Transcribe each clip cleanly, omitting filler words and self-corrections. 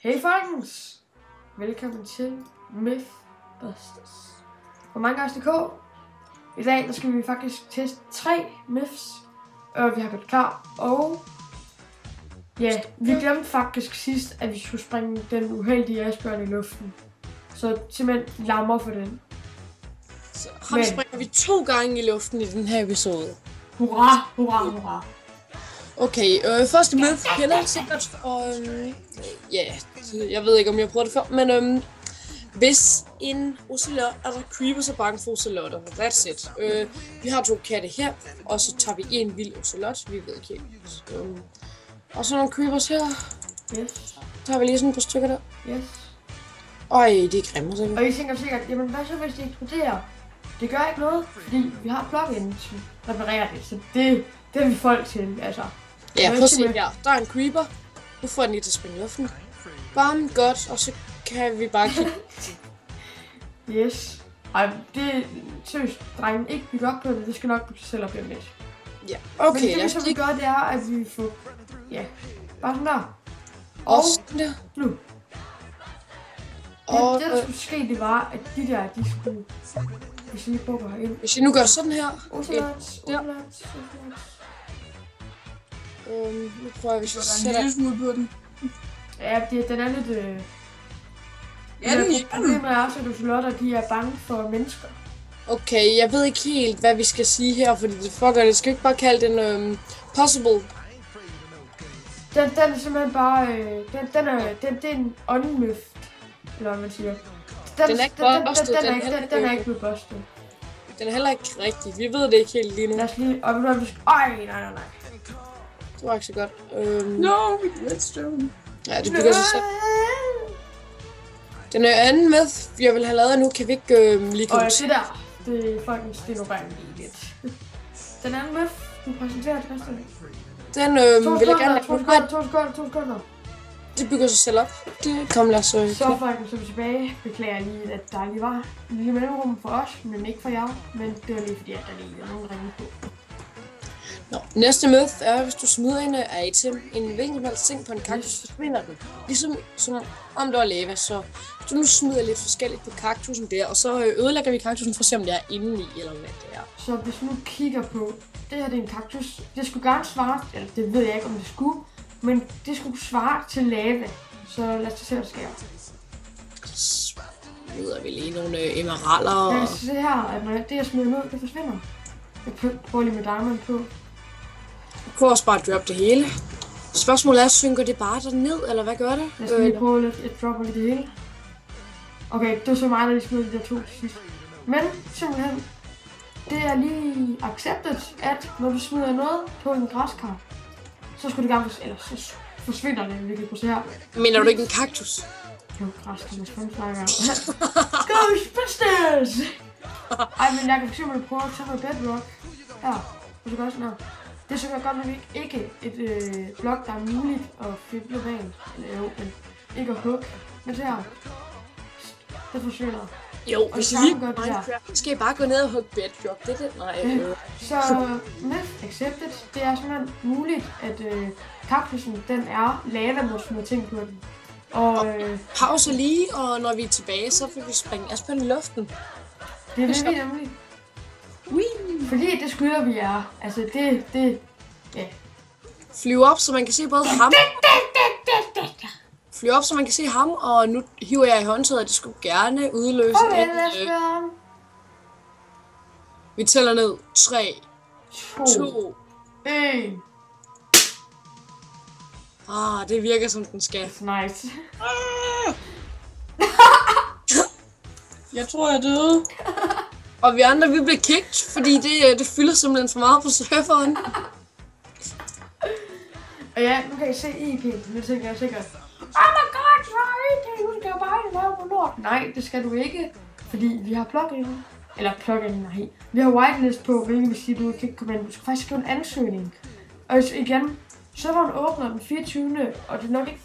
Hey folkens! Velkommen til Mythbusters på Minecraft.dk. I dag der skal vi faktisk teste 3 myths, og vi har gjort klar. Og ja, vi glemte faktisk sidst, at vi skulle springe den uheldige isbjørn i luften. Så simpelthen lammer for den. Så ham springer vi 2 gange i luften i den her episode. Hurra, hurra, hurra. Okay, første myth kender jeg sikkert, og ja, jeg ved ikke om jeg har prøvet det før, men hvis en ocelot, altså creepers er bange for ocelotter, that's it. Vi har 2 katte her, og så tager vi en vild ocelot, vi ved ikke helt. Og så nogle creepers her. Yes. Så tager vi lige sådan et par stykker der. Yes. Øj, det er grimme sikkert. Og I tænker sikkert, jamen hvad så hvis det eksploderer? Det gør ikke noget, fordi vi har plugin, som reparerer det, så det er vi folk til, altså. Ja, prøv at se her. Der er en creeper. Nu får den lige til at springe i luften. Varme godt, og så kan vi bare kigge. Yes. Ej, det seriøst, drengen, ikke bygge op på det. Det skal nok bygge sig selv op lidt. Ja, okay. Men det, som vi gør, det er, at vi får... Ja, bare sådan der. Og sådan der. Nu. Og det, der skulle ske, det var, at de der, de skulle... Hvis I prøver herind. Hvis jeg nu gør sådan her. Ocelots. Nu prøver jeg, hvis jeg sætter en lille smule på den. Ja, den er lidt... Ja, den er problemet er også, at ocelotter, de er bange for mennesker. Okay, jeg ved ikke helt, hvad vi skal sige her, fordi det fucker det. Skal ikke bare kalde den possible? Den er simpelthen bare... det er en unmyth, eller hvad man siger. Den er ikke busted. Den er ikke blevet busted. Den er heller ikke rigtig. Vi ved det ikke helt lige nu. Lad os lige... nej. Det var ikke så godt. No, redstone. Ja, det bygger sig selv. Den anden myth, jeg vil have lavet nu, kan vi ikke lige komme til. Og det der, det er folkens, det er nu bare lidt. Den anden myth, du præsenterer det første. Den vil jeg gerne lade. 2 sekunder. Det bygger sig selv op. Det kom lad os så folkens, så er vi tilbage. Beklager lige, at der lige var en lille mellemrum for os, men ikke for jer. Men det var lige fordi, at der lige er nogen ringe på. Nå, næste myth er, hvis du smider en item, en hvilken som helst ting på en kaktus, forsvinder den. Ligesom som om der var lava, så hvis du nu smider lidt forskelligt på kaktusen der, og så ødelægger vi kaktusen for at se, om det er indeni, eller hvad det er. Så hvis du nu kigger på, det her det er en kaktus, det skulle gerne svare, eller det ved jeg ikke, om det skulle, men det skulle svare til lava, så lad os se, hvad der sker. Så smider vi lige nogle emeralder. Jeg kan se her, at når det jeg smider ud, det forsvinder. Jeg prøver lige med diamond på. Jeg prøver også bare at droppe det hele. Spørgsmålet er, synker det bare derned, eller hvad gør det? Jeg skal lige prøve lidt, jeg dropper lige det hele. Okay, det var så meget, at jeg smider de der 2 til sidst. Men simpelthen, det er lige accepted, at når du smider noget på en græskar, så skulle det gerne så forsvinder det, vi kan kunne se her. Mener du ikke en kaktus? Jo, græskar, hvis man snakker. Ghostbusters! Ej, men jeg kan fx prøve at tage noget bedrock. Her, og så gør sådan her. Det er så godt nok ikke et blok, der er muligt at fylde rent. Eller jo, men ikke at hugge. Men det her, det forsvinder. Jo, hvis I lige gør Minecraft, skal I bare gå ned og hugge bedrock. Det er det, nej. Så myth accepted, det er simpelthen muligt, at kaktusen, den er lava, når du smider ting på den. Og pause lige, og når vi er tilbage, så vil vi springe aspen i luften. Det vil vi nemlig. Fordi det skylder vi jer. Altså ja. Flyve op, så man kan se både ham. Flyve op, så man kan se ham, og nu hiver jeg i håndtaget, at det skulle gerne udløse vi tæller ned. 3, 2, 1. Det virker som den skal. Nice. Jeg tror, jeg døde. Og vi andre, vi blev kicked, fordi det fylder simpelthen for meget på surferen. Og ja, nu kan I se IP. Nu tænker jeg sikkert, oh my god, så er IP, nu skal jeg bare lave på lort. Nej, det skal du ikke, fordi vi har plugin. Eller plugin, nej. Vi har whitelist på, hvilket vil sige, du kan ikke komme ind. Du skal faktisk skrive en ansøgning. Og igen, serveren åbner den 24. Og det er nok ikke,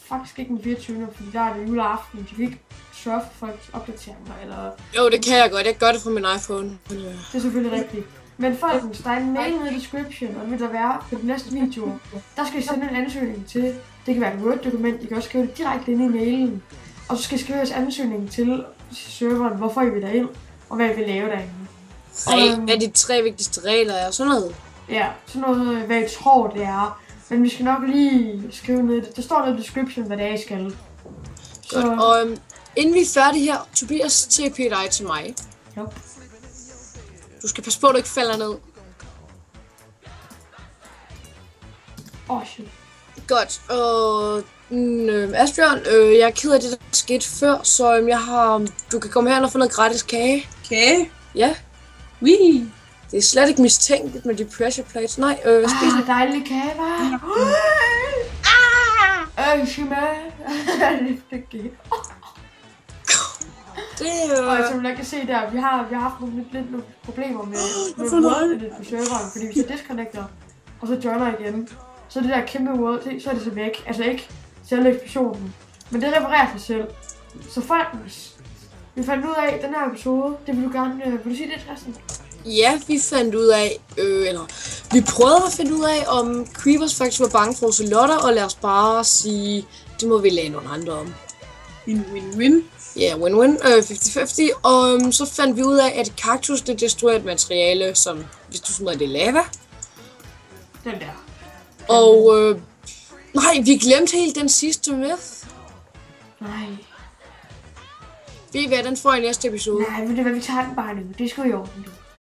faktisk ikke den 24. Fordi der er det juleaften. Du kan ikke surfe folks opdateringer, eller... Jo, det kan jeg godt. Jeg gør det fra min iPhone. Det er selvfølgelig rigtigt. Men folkens, der er en mail nede i description, og vil der være på de næste videoer, der skal I sende en ansøgning til Det kan være et Word-dokument, I kan også skrive det direkte ind i mailen. Og så skal I skrive jeres ansøgning til serveren, hvorfor I vil derind, og hvad I vil lave derinde. Hvad de 3 vigtigste regler er, sådan noget. Ja, sådan noget, hvad I tror det er. Men vi skal nok lige skrive ned. Der står noget i description, hvad det er, I skal. Så... Godt, og inden vi er færdige her, Tobias, TP dig til mig. Yep. Du skal passe på, at du ikke falder ned. Shit. Godt, og Asbjørn, jeg er ked af det, der skete før, så du kan komme her og få noget gratis kage. Kage? Ja. Wee. Det er slet ikke mistænkeligt med de pressure plates. Nej, spis. Dejlig kage, hva'? Shima. Det gik. Og som jeg kan se der, vi har haft nogle problemer med Word på serveren, fordi vi så disconnecter, og så joiner igen. Så det der kæmpe Word, så er det så væk. Altså ikke selve eksplosionen, men det reparerer sig selv. Så folkens, vi fandt ud af den her episode, det vil du gerne, vil du sige det, Christian? Ja, vi fandt ud af, vi prøvede at finde ud af, om Creepers faktisk var bange for ocelotter, og lad os bare sige, det må vi lade nogle andre om. Win-win-win. Ja, win-win, 50-50, og så fandt vi ud af, at kaktus, det destruerer et materiale, som, hvis du smider det lava. Den der. Og, nej, vi glemte helt den sidste myth. Nej. Ved I hvad, den får i næste episode. Nej, men det var, vi tager den bare nu. Det skulle i orden.